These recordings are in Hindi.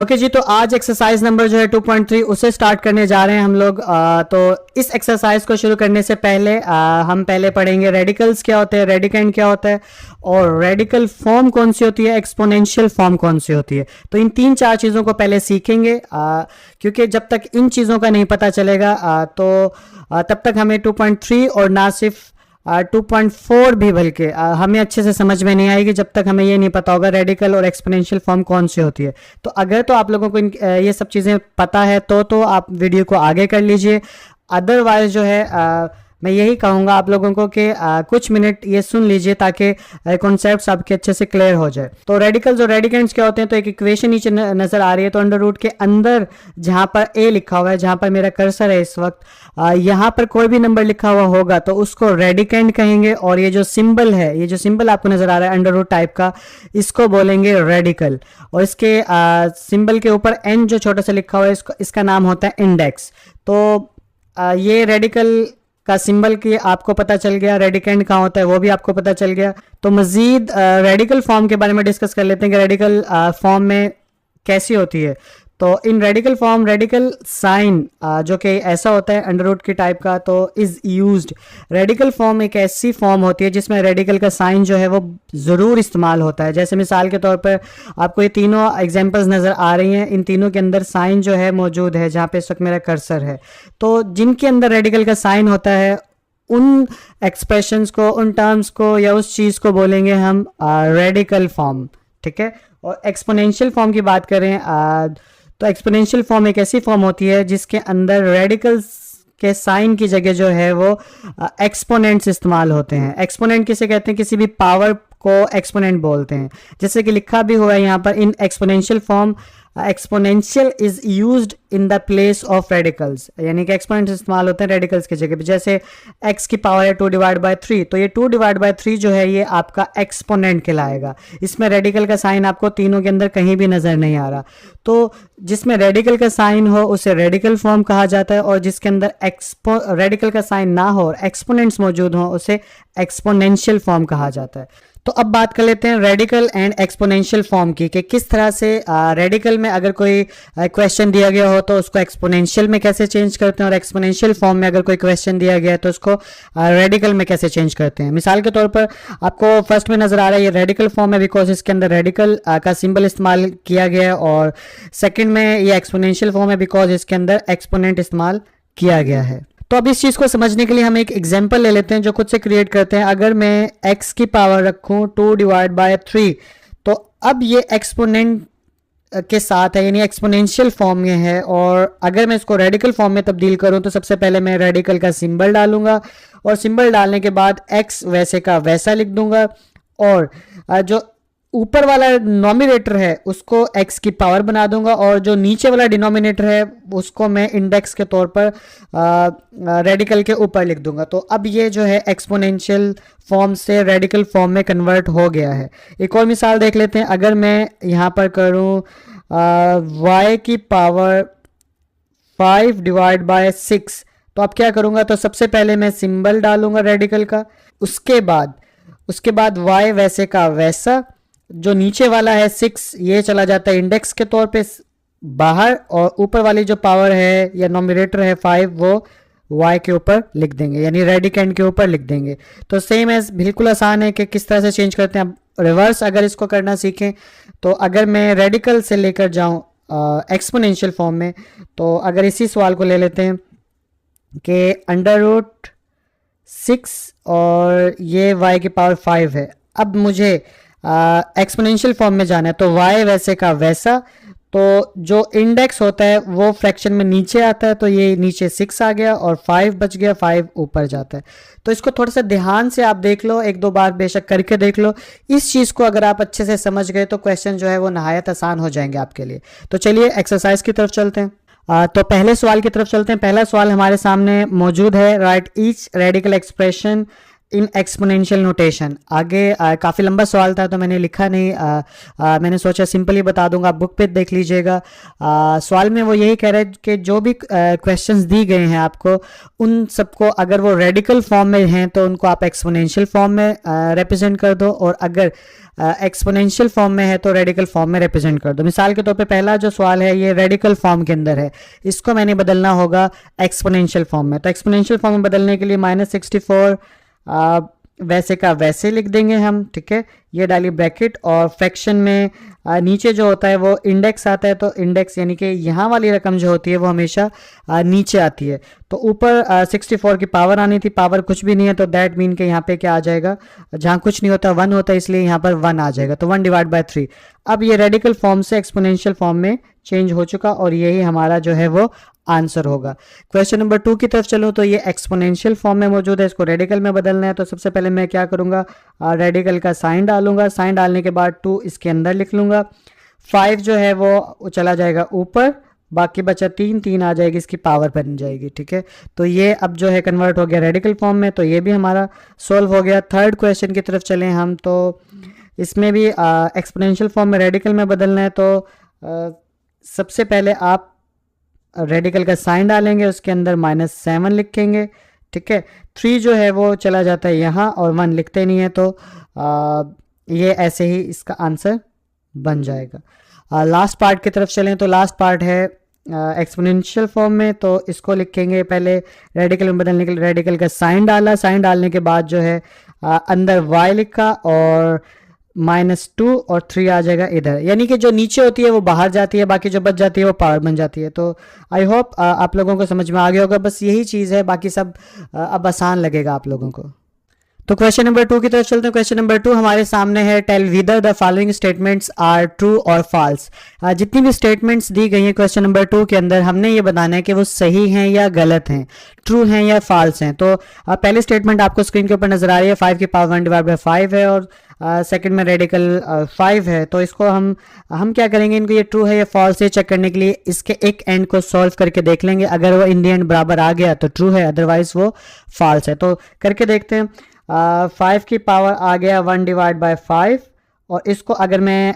ओके जी, तो आज एक्सरसाइज नंबर जो है 2.3 उसे स्टार्ट करने जा रहे हैं हम लोग। तो इस एक्सरसाइज को शुरू करने से पहले हम पहले पढ़ेंगे रेडिकल्स क्या होते हैं, रेडिकेंड क्या होता है और रेडिकल फॉर्म कौन सी होती है, एक्सपोनेंशियल फॉर्म कौन सी होती है। तो इन तीन चार चीज़ों को पहले सीखेंगे, क्योंकि जब तक इन चीज़ों का नहीं पता चलेगा तब तक हमें 2.3 और ना सिर्फ 2.4 भी बल्कि हमें अच्छे से समझ में नहीं आएगी जब तक हमें ये नहीं पता होगा रेडिकल और एक्सपोनेंशियल फॉर्म कौन सी होती है। तो अगर तो आप लोगों को ये सब चीज़ें पता है तो आप वीडियो को आगे कर लीजिए। अदरवाइज जो है मैं यही कहूँगा आप लोगों को कि कुछ मिनट ये सुन लीजिए ताकि कॉन्सेप्ट्स आपके अच्छे से क्लियर हो जाए। तो रेडिकल्स और रेडिकेंड्स क्या होते हैं, तो एक इक्वेशन नीचे नज़र आ रही है। तो अंडर रूट के अंदर जहाँ पर ए लिखा हुआ है, जहाँ पर मेरा कर्सर है इस वक्त, यहाँ पर कोई भी नंबर लिखा हुआ होगा तो उसको रेडिकेंड कहेंगे। और ये जो सिंबल है, ये जो सिंबल आपको नज़र आ रहा है अंडर रूट टाइप का, इसको बोलेंगे रेडिकल। और इसके सिंबल के ऊपर एन जो छोटा सा लिखा हुआ है, इसका नाम होता है इंडेक्स। तो ये रेडिकल का सिंबल की आपको पता चल गया, रेडिकेंड कहाँ होता है वो भी आपको पता चल गया। तो मजीद रेडिकल फॉर्म के बारे में डिस्कस कर लेते हैं कि रेडिकल फॉर्म में कैसी होती है। तो इन रेडिकल फॉर्म रेडिकल साइन जो कि ऐसा होता है अंडर रूट की टाइप का, तो इज़ यूज्ड। रेडिकल फॉर्म एक ऐसी फॉर्म होती है जिसमें रेडिकल का साइन जो है वो ज़रूर इस्तेमाल होता है। जैसे मिसाल के तौर पर आपको ये तीनों एग्जांपल्स नज़र आ रही हैं, इन तीनों के अंदर साइन जो है मौजूद है, जहाँ पे इस वक्त मेरा कर्सर है। तो जिनके अंदर रेडिकल का साइन होता है उन एक्सप्रेशंस को, उन टर्म्स को या उस चीज़ को बोलेंगे हम रेडिकल फॉर्म, ठीक है। और एक्सपोनेंशियल फॉर्म की बात करें तो एक्सपोनेंशियल फॉर्म एक ऐसी फॉर्म होती है जिसके अंदर रेडिकल्स के साइन की जगह जो है वो एक्सपोनेंट्स इस्तेमाल होते हैं। एक्सपोनेंट किसे कहते हैं, किसी भी पावर को एक्सपोनेंट बोलते हैं। जैसे कि लिखा भी हुआ है यहाँ पर, in exponential form exponential is used in the place of radicals, यानी कि एक्सपोनेंट्स इस्तेमाल होते हैं रेडिकल्स की जगह पे। जैसे x की पावर है 2/3, तो ये 2/3 जो है ये आपका एक्सपोनेंट कहलाएगा। इसमें रेडिकल का साइन आपको तीनों के अंदर कहीं भी नजर नहीं आ रहा। तो जिसमें रेडिकल का साइन हो उसे रेडिकल फॉर्म कहा जाता है, और जिसके अंदर रेडिकल का साइन ना हो और एक्सपोनेंट्स मौजूद हो उसे एक्सपोनेंशियल फॉर्म कहा जाता है। तो अब बात कर लेते हैं रेडिकल एंड एक्सपोनेंशियल फॉर्म की, कि किस तरह से रेडिकल में अगर कोई क्वेश्चन दिया गया हो तो उसको एक्सपोनेंशियल में कैसे चेंज करते हैं, और एक्सपोनेंशियल फॉर्म में अगर कोई क्वेश्चन दिया गया है तो उसको रेडिकल में कैसे चेंज करते हैं। मिसाल के तौर पर आपको फर्स्ट में नजर आ रहा है ये रेडिकल फॉर्म है बिकॉज इसके अंदर रेडिकल का सिंबल इस्तेमाल किया गया है, और सेकेंड में ये एक्सपोनेंशियल फॉर्म है बिकॉज इसके अंदर एक्सपोनेंट इस्तेमाल किया गया है। तो अब इस चीज़ को समझने के लिए हम एक एग्जांपल ले लेते हैं जो खुद से क्रिएट करते हैं। अगर मैं x की पावर रखूं 2/3, तो अब ये एक्सपोनेंट के साथ है, यानी एक्सपोनेंशियल फॉर्म में है। और अगर मैं इसको रेडिकल फॉर्म में तब्दील करूं तो सबसे पहले मैं रेडिकल का सिंबल डालूंगा, और सिंबल डालने के बाद x वैसे का वैसा लिख दूंगा, और जो ऊपर वाला नॉमिनेटर है उसको x की पावर बना दूंगा, और जो नीचे वाला डिनोमिनेटर है उसको मैं इंडेक्स के तौर पर रेडिकल के ऊपर लिख दूंगा। तो अब ये जो है एक्सपोनेंशियल फॉर्म से रेडिकल फॉर्म में कन्वर्ट हो गया है। एक और मिसाल देख लेते हैं। अगर मैं यहाँ पर करूँ y की पावर 5/6, तो अब क्या करूँगा, तो सबसे पहले मैं सिंबल डालूंगा रेडिकल का, उसके बाद y वैसे का वैसा, जो नीचे वाला है 6 ये चला जाता है इंडेक्स के तौर पे बाहर, और ऊपर वाली जो पावर है या नॉमिनेटर है 5 वो y के ऊपर लिख देंगे, यानी रेडिकेंड के ऊपर लिख देंगे। तो सेम एज बिल्कुल आसान है कि किस तरह से चेंज करते हैं। अब रिवर्स अगर इसको करना सीखें, तो अगर मैं रेडिकल से लेकर जाऊं एक्सपोनेंशियल फॉर्म में, तो अगर इसी सवाल को ले लेते हैं कि √6 और ये y की पावर 5 है। अब मुझे एक्सपोनेंशियल फॉर्म में जाना है, तो y वैसे का वैसा, तो जो इंडेक्स होता है वो फ्रैक्शन में नीचे आता है, तो ये नीचे 6 आ गया और 5 बच गया, 5 ऊपर जाता है। तो इसको थोड़ा सा ध्यान से आप देख लो, एक दो बार बेशक करके देख लो। इस चीज़ को अगर आप अच्छे से समझ गए तो क्वेश्चन जो है वो नहायत आसान हो जाएंगे आपके लिए। तो चलिए एक्सरसाइज की तरफ चलते हैं। तो पहले सवाल की तरफ चलते हैं। पहला सवाल हमारे सामने मौजूद है, right each radical expression in exponential notation. आगे काफ़ी लंबा सवाल था तो मैंने लिखा नहीं, मैंने सोचा सिंपली बता दूंगा, आप बुक पे देख लीजिएगा। सवाल में वो यही कह रहे हैं कि जो भी क्वेश्चंस दी गए हैं आपको, उन सबको अगर वो रेडिकल फॉर्म में हैं तो उनको आप एक्सपोनेंशियल फॉर्म में रिप्रेजेंट कर दो, और अगर एक्सपोनेंशियल फॉर्म में है तो रेडिकल फॉर्म में रिप्रेजेंट कर दो। मिसाल के तौर पे पहला जो सवाल है ये रेडिकल फॉर्म के अंदर है, इसको मैंने बदलना होगा एक्सपोनेंशियल फॉर्म में। तो एक्सपोनेंशियल फॉर्म में बदलने के लिए -64 वैसे का वैसे लिख देंगे हम, ठीक है। ये डाली ब्रैकेट, और फ्रैक्शन में नीचे जो होता है वो इंडेक्स आता है, तो इंडेक्स यानी कि यहाँ वाली रकम जो होती है वो हमेशा नीचे आती है। तो ऊपर 64 की पावर आनी थी, पावर कुछ भी नहीं है, तो दैट मीन के यहाँ पे क्या आ जाएगा, जहाँ कुछ नहीं होता 1 होता है, इसलिए यहाँ पर 1 आ जाएगा, तो 1/3। अब ये रेडिकल फॉर्म से एक्सपोनेंशियल फॉर्म में चेंज हो चुका, और यही हमारा जो है वो आंसर होगा। क्वेश्चन नंबर 2 की तरफ चलो, तो ये एक्सपोनेंशियल फॉर्म में मौजूद है, इसको रेडिकल में बदलना है। तो सबसे पहले मैं क्या करूँगा, रेडिकल का साइन डालूंगा, साइन डालने के बाद 2 इसके अंदर लिख लूँगा, 5 जो है वो चला जाएगा ऊपर, बाकी बचा 3 आ जाएगी, इसकी पावर बन जाएगी, ठीक है। तो ये अब जो है कन्वर्ट हो गया रेडिकल फॉर्म में, तो ये भी हमारा सॉल्व हो गया। थर्ड क्वेश्चन की तरफ चलें हम, तो इसमें भी एक्सपोनेंशियल फॉर्म में रेडिकल में बदलना है। तो सबसे पहले आप रेडिकल का साइन डालेंगे, उसके अंदर -7 लिखेंगे, ठीक है। 3 जो है वो चला जाता है यहाँ, और 1 लिखते नहीं है, तो ये ऐसे ही इसका आंसर बन जाएगा। लास्ट पार्ट की तरफ चलें, तो लास्ट पार्ट है एक्सपोनेंशियल फॉर्म में, तो इसको लिखेंगे पहले रेडिकल में बदलने के लिए रेडिकल का साइन डाला, साइन डालने के बाद जो है अंदर y लिखा, और -2 और 3 आ जाएगा इधर, यानी कि जो नीचे होती है वो बाहर जाती है, बाकी जो बच जाती है वो पावर बन जाती है। तो आई होप आप लोगों को समझ में आ गया होगा, बस यही चीज़ है, बाकी सब अब आसान लगेगा आप लोगों को। तो क्वेश्चन नंबर 2 की तरफ चलते हैं। क्वेश्चन नंबर 2 हमारे सामने है, tell whether the following statements are true और फॉल्स। जितनी भी स्टेटमेंट्स दी गई हैं क्वेश्चन नंबर 2 के अंदर, हमने ये बताना है कि वो सही हैं या गलत हैं, ट्रू हैं या फॉल्स हैं। तो पहली स्टेटमेंट आपको स्क्रीन के ऊपर नजर आ रही है, 5 की पावर 1/5 है, और सेकंड में रेडिकल 5 है। तो इसको हम क्या करेंगे, इनको ये ट्रू है या फॉल्स है चेक करने के लिए इसके एक एंड को सॉल्व करके देख लेंगे। अगर वो इन दी एंड बराबर आ गया तो ट्रू है, अदरवाइज वो फॉल्स है। तो करके देखते हैं। 5 की पावर आ गया 1/5, और इसको अगर मैं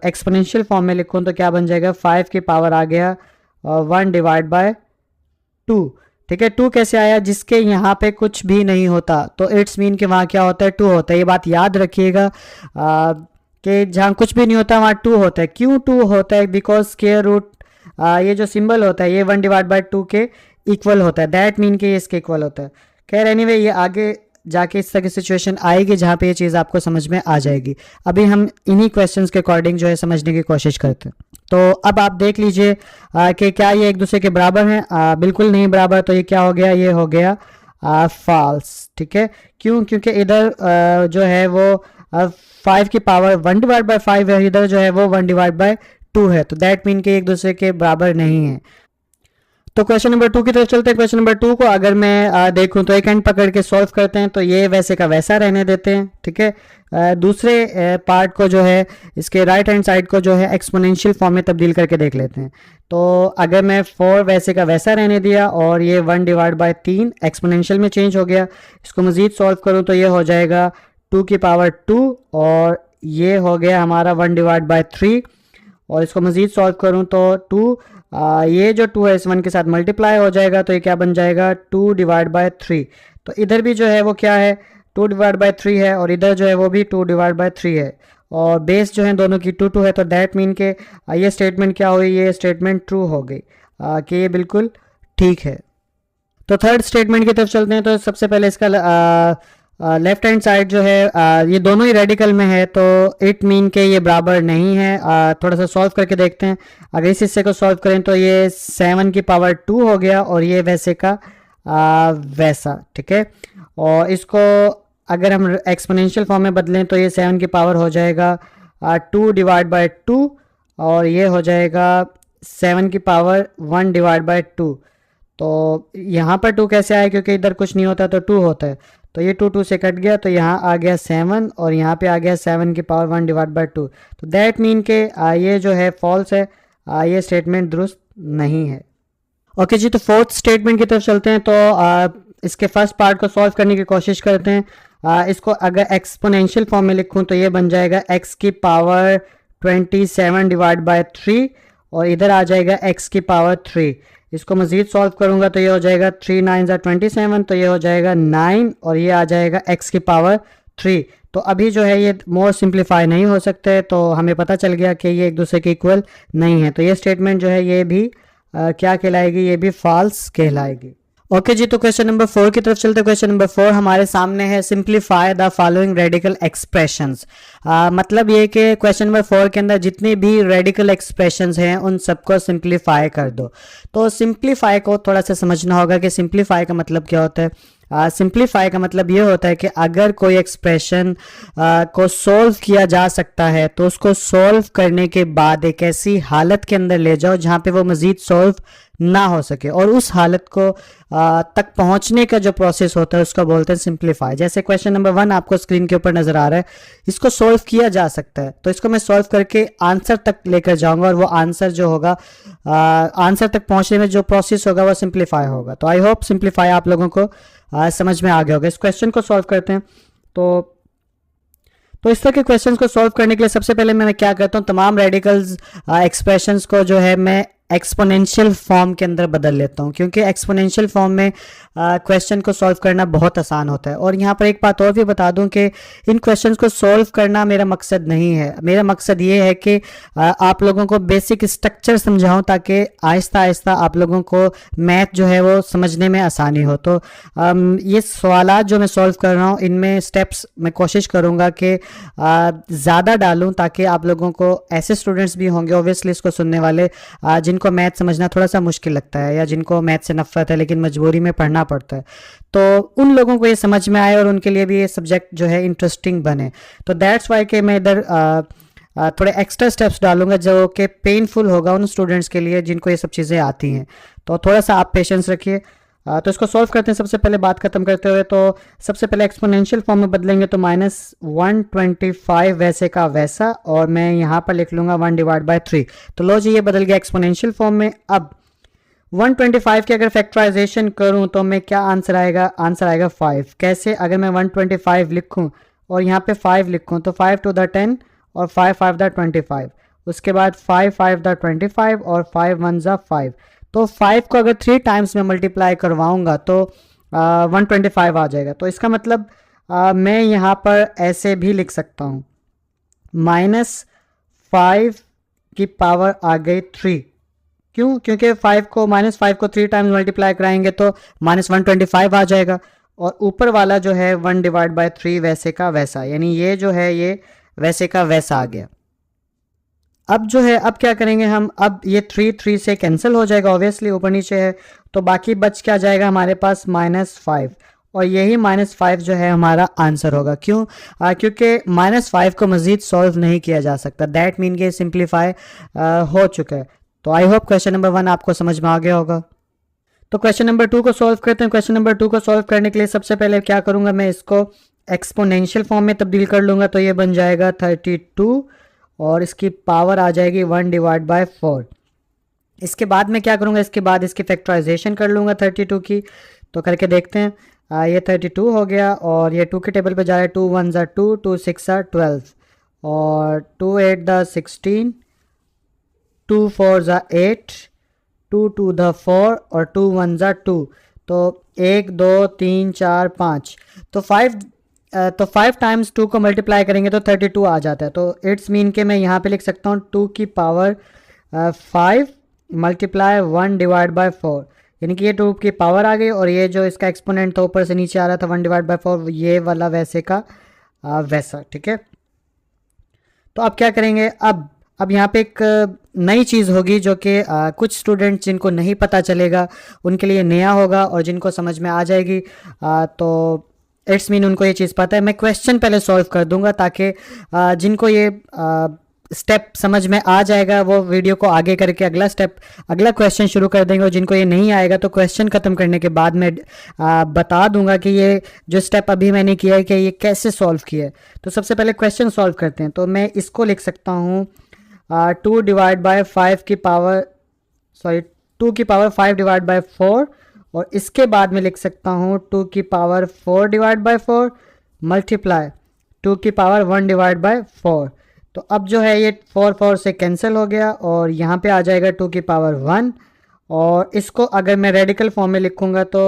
एक्सपोनेंशियल फॉर्म में लिखूं तो क्या बन जाएगा, 5 की पावर आ गया 1/2, ठीक है। 2 कैसे आया, जिसके यहाँ पे कुछ भी नहीं होता, तो इट्स मीन कि वहाँ क्या होता है, 2 होता है। ये बात याद रखिएगा कि जहाँ कुछ भी नहीं होता वहाँ 2 होता है। क्यों 2 होता है, बिकॉज स्क्वायर रूट ये जो सिंबल होता है ये 1/2 के इक्वल होता है, दैट मीन कि ये इसके इक्वल होता है। खैर एनीवे, ये आगे जाके इस तरह की सिचुएशन आएगी जहाँ पे ये चीज़ आपको समझ में आ जाएगी। अभी हम इन्हीं क्वेश्चंस के अकॉर्डिंग जो है समझने की कोशिश करते हैं। तो अब आप देख लीजिए कि क्या ये एक दूसरे के बराबर हैं, बिल्कुल नहीं बराबर, तो ये क्या हो गया, ये हो गया फॉल्स, ठीक है। क्यों, क्योंकि इधर जो है वो 5 की पावर 1/5 है, इधर जो है वो 1/2 है, तो दैट मीन कि एक दूसरे के बराबर नहीं है। तो क्वेश्चन नंबर 2 की तरफ चलते हैं। क्वेश्चन नंबर 2 को अगर मैं देखूं तो एक एंड पकड़ के सॉल्व करते हैं, तो ये वैसे का वैसा रहने देते हैं, ठीक है। दूसरे पार्ट को जो है, इसके राइट हैंड साइड को जो है एक्सपोनेंशियल फॉर्म में तब्दील करके देख लेते हैं। तो अगर मैं 4 वैसे का वैसा रहने दिया, और ये 1/3 एक्सपोनेंशियल में चेंज हो गया, इसको मज़ीद सॉल्व करूँ तो ये हो जाएगा 2 की पावर 2, और ये हो गया हमारा 1/3, और इसको मज़ीद सॉल्व करूँ तो 2 ये जो 2 है इस 1 के साथ मल्टीप्लाई हो जाएगा, तो ये क्या बन जाएगा 2/3। तो इधर भी जो है वो क्या है 2/3 है, और इधर जो है वो भी 2/3 है, और बेस जो है दोनों की 2 है, तो दैट मीन के ये स्टेटमेंट क्या हुई, ये स्टेटमेंट ट्रू हो गई कि ये बिल्कुल ठीक है। तो थर्ड स्टेटमेंट की तरफ चलते हैं। तो सबसे पहले इसका लेफ्ट हैंड साइड जो है ये दोनों ही रेडिकल में है, तो इट मीन के ये बराबर नहीं है। थोड़ा सा सॉल्व करके देखते हैं। अगर इस हिस्से को सॉल्व करें तो ये 7 की पावर 2 हो गया, और ये वैसे का वैसा, ठीक है। और इसको अगर हम एक्सपोनेंशियल फॉर्म में बदलें तो ये 7 की पावर हो जाएगा 2/2, और ये हो जाएगा 7 की पावर 1/2। तो यहाँ पर 2 कैसे आया, क्योंकि इधर कुछ नहीं होता तो 2 होता है, तो ये 2 से कट गया, तो यहाँ आ गया 7, और यहाँ पे आ गया 7 की पावर 1/2। तो दैट मीन के ये जो है फॉल्स है, ये स्टेटमेंट दुरुस्त नहीं है। ओके जी, तो फोर्थ स्टेटमेंट की तरफ चलते हैं। तो इसके फर्स्ट पार्ट को सॉल्व करने की कोशिश करते हैं। इसको अगर एक्सपोनेंशियल फॉर्म में लिखूं तो ये बन जाएगा x की पावर 27 डिवाइड बाय 3 और इधर आ जाएगा x की पावर 3। इसको मज़ीद सॉल्व करूंगा तो ये हो जाएगा 3 9 27, तो ये हो जाएगा 9 और ये आ जाएगा x की पावर 3। तो अभी जो है ये मोर सिंप्लीफाई नहीं हो सकते, तो हमें पता चल गया कि ये एक दूसरे के इक्वल नहीं है। तो ये स्टेटमेंट जो है ये भी क्या कहलाएगी, ये भी फॉल्स कहलाएगी। ओके जी, तो क्वेश्चन नंबर 4 की तरफ चलते हैं। क्वेश्चन नंबर 4 हमारे सामने है, simplify the following radical expressions. मतलब ये कि क्वेश्चन नंबर 4 के अंदर जितनी भी रेडिकल एक्सप्रेशंस हैं उन सबको सिंप्लीफाई कर दो। तो सिंप्लीफाई को थोड़ा सा समझना होगा कि सिंप्लीफाई का मतलब क्या होता है। सिंप्लीफाई का मतलब ये होता है कि अगर कोई एक्सप्रेशन को सोल्व किया जा सकता है तो उसको सोल्व करने के बाद एक ऐसी हालत के अंदर ले जाओ जहाँ पे वो मज़ीद सोल्व ना हो सके, और उस हालत को तक पहुंचने का जो प्रोसेस होता है उसको बोलते हैं सिंप्लीफाई। जैसे क्वेश्चन नंबर 1 आपको स्क्रीन के ऊपर नजर आ रहा है, इसको सोल्व किया जा सकता है तो इसको मैं सोल्व करके आंसर तक लेकर जाऊंगा और वो आंसर जो होगा, आंसर तक पहुंचने में जो प्रोसेस होगा वो सिंप्लीफाई होगा। तो आई होप सिंप्लीफाई आप लोगों को समझ में आ गया होगा। इस क्वेश्चन को सॉल्व करते हैं। तो इस तरह के क्वेश्चंस को सॉल्व करने के लिए सबसे पहले मैं क्या करता हूँ, तमाम रेडिकल्स एक्सप्रेशंस को जो है मैं एक्सपोनेंशियल फॉर्म के अंदर बदल लेता हूँ, क्योंकि एक्सपोनेंशियल फॉर्म में क्वेश्चन को सॉल्व करना बहुत आसान होता है। और यहाँ पर एक बात और भी बता दूँ कि इन क्वेश्चंस को सॉल्व करना मेरा मकसद नहीं है। मेरा मकसद ये है कि आप लोगों को बेसिक स्ट्रक्चर समझाऊँ ताकि आहिस्ता आहिस्ता आप लोगों को मैथ जो है वो समझने में आसानी हो। तो ये सवालात जो मैं सॉल्व कर रहा हूँ इनमें स्टेप्स मैं कोशिश करूँगा कि ज़्यादा डालूँ ताकि आप लोगों को, ऐसे स्टूडेंट्स भी होंगे ओब्वियसली इसको सुनने वाले जिनको मैथ समझना थोड़ा सा मुश्किल लगता है या जिनको मैथ से नफरत है लेकिन मजबूरी में पढ़ना पड़ता है, तो उन लोगों को ये समझ में आए और उनके लिए भी ये सब्जेक्ट जो है इंटरेस्टिंग बने। तो दैट्स वाई कि मैं इधर थोड़े एक्स्ट्रा स्टेप्स डालूंगा जो कि पेनफुल होगा उन स्टूडेंट्स के लिए जिनको ये सब चीज़ें आती हैं। तो थोड़ा सा आप पेशेंस रखिए। तो इसको सॉल्व करते हैं। सबसे पहले बात खत्म करते हुए तो सबसे पहले एक्सपोनेंशियल फॉर्म में बदलेंगे तो -125 वैसे का वैसा, और मैं यहाँ पर लिख लूँगा 1 डिवाइड बाय 3। तो लो जी ये बदल गया एक्सपोनेंशियल फॉर्म में। अब 125 की अगर फैक्टराइजेशन करूँ तो मैं क्या आंसर आएगा, आंसर आएगा 5। कैसे, अगर मैं 125 लिखूँ और यहाँ पे 5 लिखूँ तो 5 to the 10 और 5 5 the 25, उसके बाद 5 5 the 25 और 5 1 the 5। तो 5 को अगर 3 टाइम्स में मल्टीप्लाई करवाऊंगा तो 125 आ जाएगा। तो इसका मतलब मैं यहाँ पर ऐसे भी लिख सकता हूँ, -5 की पावर आ गई 3। क्यों, क्योंकि 5 को 3 टाइम्स मल्टीप्लाई कराएंगे तो -125 आ जाएगा, और ऊपर वाला जो है 1 डिवाइड बाय 3 वैसे का वैसा, यानी ये जो है ये वैसे का वैसा आ गया। अब जो है, अब क्या करेंगे हम, अब ये 3 से कैंसिल हो जाएगा ऑब्वियसली, ऊपर नीचे है, तो बाकी बच क्या जाएगा हमारे पास -5, और यही -5 जो है हमारा आंसर होगा। क्यों, क्योंकि -5 को मज़ीद सॉल्व नहीं किया जा सकता। दैट मीन के सिंप्लीफाई हो चुका है। तो आई होप क्वेश्चन नंबर 1 आपको समझ में आ गया होगा। तो क्वेश्चन नंबर 2 को सॉल्व करते हैं। क्वेश्चन नंबर 2 को सॉल्व करने के लिए सबसे पहले क्या करूँगा, मैं इसको एक्सपोनेंशियल फॉर्म में तब्दील कर लूँगा। तो ये बन जाएगा 32 और इसकी पावर आ जाएगी 1 डिवाइड बाय 4। इसके बाद मैं क्या करूँगा, इसके बाद इसकी फैक्टराइजेशन कर लूँगा 32 की। तो करके देखते हैं। ये 32 हो गया और ये 2 के टेबल पे जा रहा है। 2 1 ज़ा 2, 2 6 ज़ा 12 और 2 8 ज़ा 16, 2 4 ज़ा 8, 2 2 ज़ा 4 और 2 1 ज़ा 2। तो 1 2 3 4 5, तो 5 टाइम्स 2 को मल्टीप्लाई करेंगे तो 32 आ जाता है। तो इट्स मीन के मैं यहाँ पे लिख सकता हूँ 2 की पावर 5 मल्टीप्लाई 1 डिवाइड बाय 4, यानी कि ये 2 की पावर आ गई, और ये जो इसका एक्सपोनेंट था ऊपर से नीचे आ रहा था 1 डिवाइड बाय 4, ये वाला वैसे का वैसा। ठीक है, तो अब क्या करेंगे, अब यहाँ पे एक नई चीज़ होगी जो कि कुछ स्टूडेंट्स जिनको नहीं पता चलेगा उनके लिए नया होगा, और जिनको समझ में आ जाएगी तो इट्स मीन उनको ये चीज़ पता है। मैं क्वेश्चन पहले सॉल्व कर दूंगा ताकि जिनको ये स्टेप समझ में आ जाएगा वो वीडियो को आगे करके अगला क्वेश्चन शुरू कर देंगे, और जिनको ये नहीं आएगा तो क्वेश्चन ख़त्म करने के बाद मैं बता दूंगा कि ये जो स्टेप अभी मैंने किया है कि ये कैसे सॉल्व किया है। तो सबसे पहले क्वेश्चन सॉल्व करते हैं। तो मैं इसको लिख सकता हूँ 2 की पावर 5 डिवाइड बाय 4 और इसके बाद मैं लिख सकता हूँ 2 की पावर 4 डिवाइड बाय 4 मल्टीप्लाई 2 की पावर 1 डिवाइड बाय 4। तो अब जो है ये 4 4 से कैंसिल हो गया और यहाँ पे आ जाएगा 2 की पावर 1। और इसको अगर मैं रेडिकल फॉर्म में लिखूँगा तो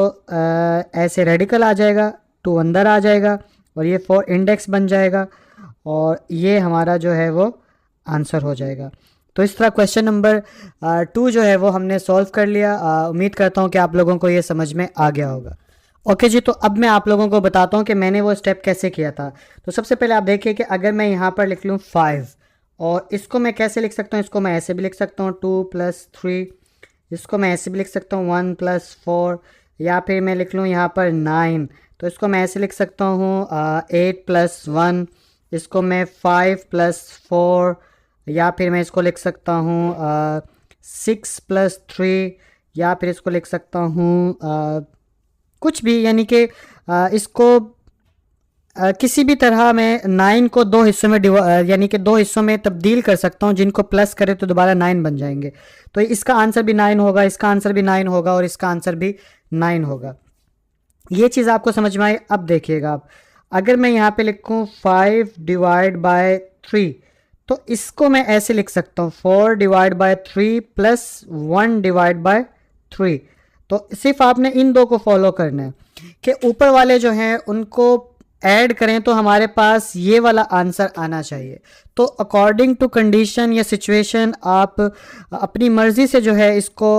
ऐसे रेडिकल आ जाएगा, 2 अंदर आ जाएगा और ये 4 इंडेक्स बन जाएगा और ये हमारा जो है वो आंसर हो जाएगा। तो इस तरह क्वेश्चन नंबर 2 जो है वो हमने सॉल्व कर लिया। उम्मीद करता हूँ कि आप लोगों को ये समझ में आ गया होगा। ओके जी, तो अब मैं आप लोगों को बताता हूँ कि मैंने वो स्टेप कैसे किया था। तो सबसे पहले आप देखिए कि अगर मैं यहाँ पर लिख लूँ 5 और इसको मैं कैसे लिख सकता हूँ, इसको मैं ऐसे भी लिख सकता हूँ 2 + 3, इसको मैं ऐसे भी लिख सकता हूँ 1 + 4, या फिर मैं लिख लूँ यहाँ पर 9 तो इसको मैं ऐसे लिख सकता हूँ 8 + 1, इसको मैं 5 + 4, या फिर मैं इसको लिख सकता हूँ 6 + 3, या फिर इसको लिख सकता हूँ कुछ भी, यानी कि इसको किसी भी तरह मैं 9 को 2 हिस्सों में यानी कि 2 हिस्सों में तब्दील कर सकता हूँ, जिनको प्लस करे तो दोबारा 9 बन जाएंगे। तो इसका आंसर भी 9 होगा, इसका आंसर भी 9 होगा और इसका आंसर भी 9 होगा। ये चीज़ आपको समझ में आई। अब देखिएगा आप, अगर मैं यहाँ पे लिखूँ 5 डिवाइड बाय 3 तो इसको मैं ऐसे लिख सकता हूँ 4 डिवाइड बाय 3 + 1 डिवाइड बाय 3। तो सिर्फ आपने इन दो को फॉलो करना है कि ऊपर वाले जो हैं उनको ऐड करें तो हमारे पास ये वाला आंसर आना चाहिए। तो अकॉर्डिंग टू कंडीशन या सिचुएशन आप अपनी मर्ज़ी से जो है इसको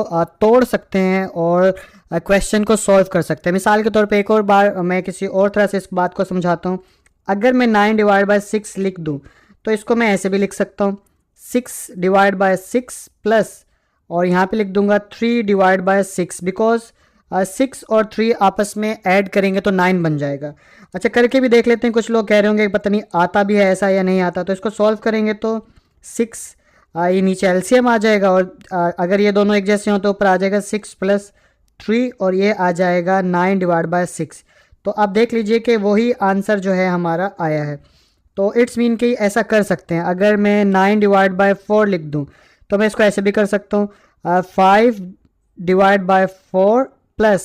तोड़ सकते हैं और क्वेश्चन को सॉल्व कर सकते हैं। मिसाल के तौर पे एक और बार मैं किसी और तरह से इस बात को समझाता हूँ। अगर मैं 9 डिवाइड बाय 6 लिख दूँ तो इसको मैं ऐसे भी लिख सकता हूँ 6 डिवाइड बाय 6 प्लस, और यहाँ पे लिख दूंगा 3 डिवाइड बाय 6, बिकॉज 6 और 3 आपस में ऐड करेंगे तो 9 बन जाएगा। अच्छा, करके भी देख लेते हैं। कुछ लोग कह रहे होंगे पता नहीं आता भी है ऐसा या नहीं आता। तो इसको सॉल्व करेंगे तो 6 ये नीचे एलसीएम आ जाएगा और अगर ये दोनों एक जैसे हो तो ऊपर आ जाएगा 6 + 3 और ये आ जाएगा 9 डिवाइड बाय 6। तो आप देख लीजिए कि वही आंसर जो है हमारा आया है। तो इट्स मीन कि ऐसा कर सकते हैं। अगर मैं 9 डिवाइड बाय 4 लिख दूं तो मैं इसको ऐसे भी कर सकता हूँ 5 divide by 4 plus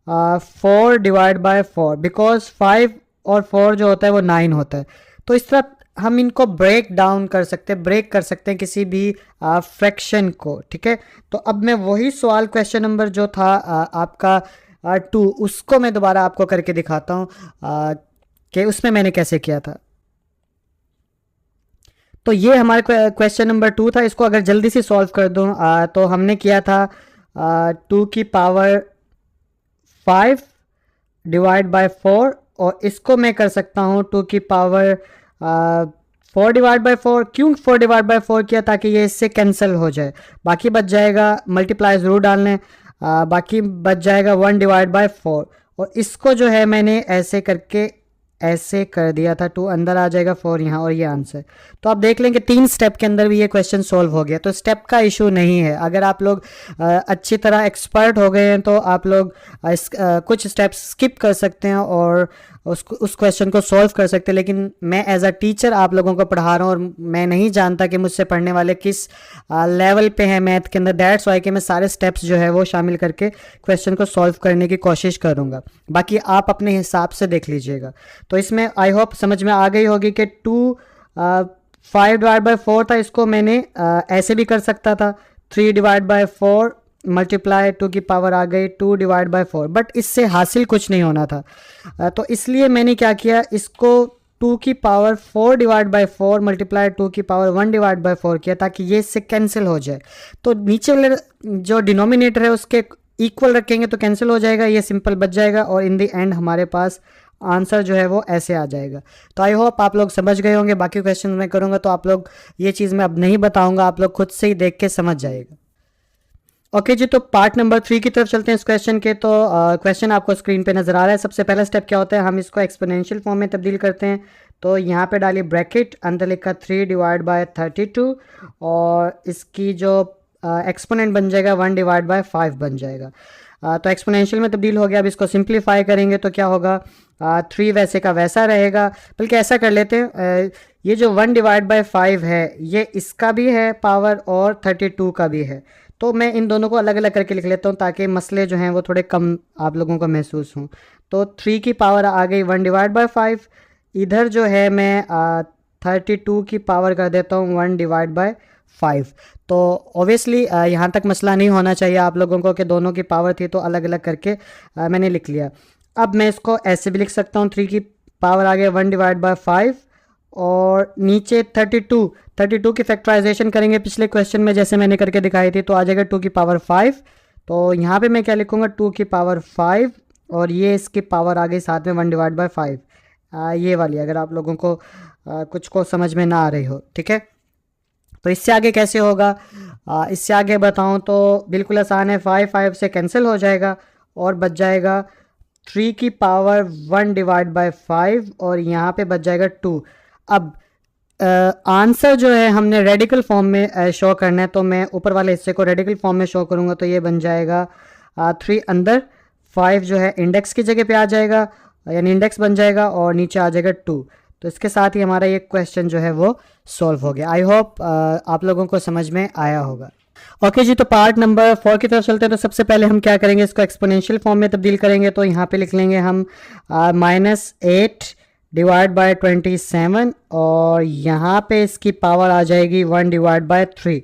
4 divide by 4, because 5 और 4 जो होता है वो 9 होता है। तो इस तरह हम इनको ब्रेक डाउन कर सकते हैं, ब्रेक कर सकते हैं किसी भी फ्रैक्शन को। ठीक है, तो अब मैं वही सवाल क्वेश्चन नंबर जो था आपका 2 उसको मैं दोबारा आपको करके दिखाता हूँ कि उसमें मैंने कैसे किया था। तो ये हमारा क्वेश्चन नंबर 2 था। इसको अगर जल्दी से सॉल्व कर दूं तो हमने किया था 2 की पावर 5 डिवाइड बाय 4, और इसको मैं कर सकता हूँ 2 की पावर 4 डिवाइड बाय 4। क्यों 4 डिवाइड बाय 4 किया? ताकि ये इससे कैंसिल हो जाए, बाकी बच जाएगा, मल्टीप्लाई ज़रूर डालने, बाकी बच जाएगा 1 डिवाइड बाय 4। और इसको जो है मैंने ऐसे करके ऐसे कर दिया था, 2 अंदर आ जाएगा, 4 यहाँ, और ये आंसर। तो आप देख लेंगे 3 स्टेप के अंदर भी ये क्वेश्चन सॉल्व हो गया। तो स्टेप का इशू नहीं है। अगर आप लोग अच्छी तरह एक्सपर्ट हो गए हैं तो आप लोग कुछ स्टेप्स स्किप कर सकते हैं और उस क्वेश्चन को सॉल्व कर सकते हैं। लेकिन मैं एज अ टीचर आप लोगों को पढ़ा रहा हूँ और मैं नहीं जानता कि मुझसे पढ़ने वाले किस लेवल पे हैं मैथ के अंदर। दैट्स वाई कि मैं सारे स्टेप्स जो है वो शामिल करके क्वेश्चन को सॉल्व करने की कोशिश करूँगा। बाकी आप अपने हिसाब से देख लीजिएगा। तो इसमें आई होप समझ में आ गई होगी कि 5 डिवाइड बाय 4 था, इसको मैंने ऐसे भी कर सकता था 3 डिवाइड बाय 4 मल्टीप्लाई 2 की पावर आ गई 2 डिवाइड बाय 4, बट इससे हासिल कुछ नहीं होना था। तो इसलिए मैंने क्या किया, इसको 2 की पावर 4 डिवाइड बाय 4 मल्टीप्लाई 2 की पावर 1 डिवाइड बाय 4 किया ताकि ये इससे कैंसिल हो जाए। तो नीचे वाले जो डिनोमिनेटर है उसके इक्वल रखेंगे तो कैंसिल हो जाएगा, ये सिंपल बच जाएगा और इन द एंड हमारे पास आंसर जो है वो ऐसे आ जाएगा। तो आई होप आप लोग समझ गए होंगे। बाकी क्वेश्चन मैं करूँगा तो आप लोग ये चीज़ मैं अब नहीं बताऊँगा, आप लोग खुद से ही देख के समझ जाएगा। ओके जी, तो पार्ट नंबर 3 की तरफ चलते हैं इस क्वेश्चन के। तो क्वेश्चन आपको स्क्रीन पे नज़र आ रहा है। सबसे पहला स्टेप क्या होता है, हम इसको एक्सपोनेंशियल फॉर्म में तब्दील करते हैं। तो यहाँ पे डालिए ब्रैकेट, अंदर लिखा 3 डिवाइड बाय 32 और इसकी जो एक्सपोनेंट बन जाएगा 1 डिवाइड बाय 5 बन जाएगा। तो एक्सपोनेंशियल में तब्दील हो गया। अब इसको सिंप्लीफाई करेंगे तो क्या होगा, 3 वैसे का वैसा रहेगा। बल्कि ऐसा कर लेते हैं, ये जो 1/5 है ये इसका भी है पावर और 32 का भी है, तो मैं इन दोनों को अलग अलग करके लिख लेता हूँ ताकि मसले जो हैं वो थोड़े कम आप लोगों को महसूस हों। तो 3 की पावर आ गई 1/5, इधर जो है मैं 32 की पावर कर देता हूँ 1/5। तो ऑब्वियसली यहाँ तक मसला नहीं होना चाहिए आप लोगों को कि दोनों की पावर थी तो अलग अलग करके मैंने लिख लिया। अब मैं इसको ऐसे भी लिख सकता हूँ, 3 की पावर आ गया 1/5 और नीचे 32 की फैक्टराइजेशन करेंगे पिछले क्वेश्चन में जैसे मैंने करके दिखाई थी, तो आ जाएगा 2 की पावर 5। तो यहाँ पे मैं क्या लिखूँगा, 2 की पावर 5 और ये इसकी पावर आ गई साथ में 1/5, ये वाली, अगर आप लोगों को कुछ को समझ में ना आ रही हो। ठीक है, तो इससे आगे कैसे होगा, इससे आगे बताऊं तो बिल्कुल आसान है, 5 से कैंसिल हो जाएगा और बच जाएगा 3 की पावर 1/5 और यहाँ पे बच जाएगा 2। अब आंसर जो है हमने रेडिकल फॉर्म में शो करना है, तो मैं ऊपर वाले हिस्से को रेडिकल फॉर्म में शो करूँगा, तो ये बन जाएगा 3 अंदर, 5 जो है इंडेक्स की जगह पे आ जाएगा, यानी इंडेक्स बन जाएगा और नीचे आ जाएगा 2। तो इसके साथ ही हमारा ये क्वेश्चन जो है वो सॉल्व हो गया। आई होप आप लोगों को समझ में आया होगा। ओके जी, तो पार्ट नंबर 4 की तरफ चलते हैं। तो सबसे पहले हम क्या करेंगे, इसको एक्सपोनेंशियल फॉर्म में तब्दील करेंगे। तो यहाँ पे लिख लेंगे हम -8/27 और यहाँ पे इसकी पावर आ जाएगी 1/3।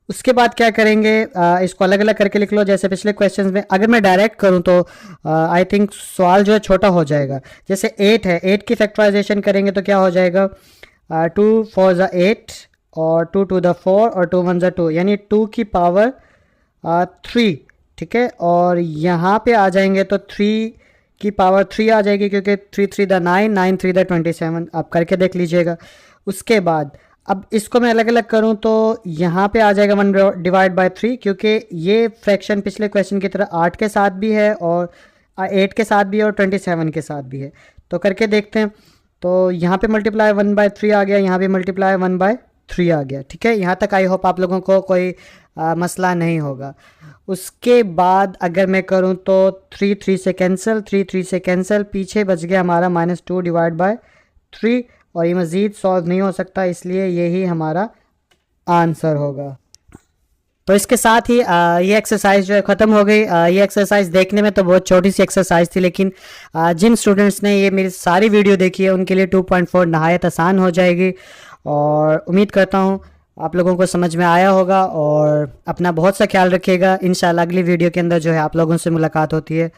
उसके बाद क्या करेंगे, इसको अलग अलग करके लिख लो जैसे पिछले क्वेश्चंस में। अगर मैं डायरेक्ट करूं तो आई थिंक सवाल जो है छोटा हो जाएगा। जैसे 8 है, 8 की फैक्टराइजेशन करेंगे तो क्या हो जाएगा, 2 4 ज़ा 8 और 2 2 ज़ा 4 और 2 1 ज़ा 2, यानी 2 की पावर 3। ठीक है, और यहाँ पे आ जाएंगे तो 3 की पावर 3 आ जाएगी, क्योंकि 3 3 दा 9, 9 3 दा 27, आप करके देख लीजिएगा। उसके बाद अब इसको मैं अलग अलग करूं तो यहाँ पे आ जाएगा 1/3, क्योंकि ये फ्रैक्शन पिछले क्वेश्चन की तरह 8 के साथ भी है और 8 के साथ भी है और 27 के साथ भी है। तो करके देखते हैं। तो यहाँ पे मल्टीप्लाई 1/3 आ गया, यहाँ पे मल्टीप्लाई 1/3 आ गया। ठीक है, यहाँ तक आई होप आप लोगों को कोई मसला नहीं होगा। उसके बाद अगर मैं करूँ तो 3 3 से कैंसिल, 3 3 से कैंसिल, पीछे बच गया हमारा -2/3 और ये मज़ीद सॉल्व नहीं हो सकता, इसलिए यही हमारा आंसर होगा। तो इसके साथ ही ये एक्सरसाइज जो है ख़त्म हो गई। ये एक्सरसाइज देखने में तो बहुत छोटी सी एक्सरसाइज थी, लेकिन जिन स्टूडेंट्स ने ये मेरी सारी वीडियो देखी है उनके लिए 2.4 नहायत आसान हो जाएगी और उम्मीद करता हूँ आप लोगों को समझ में आया होगा। और अपना बहुत सा ख्याल रखिएगा। इंशाल्लाह अगली वीडियो के अंदर जो है आप लोगों से मुलाकात होती है।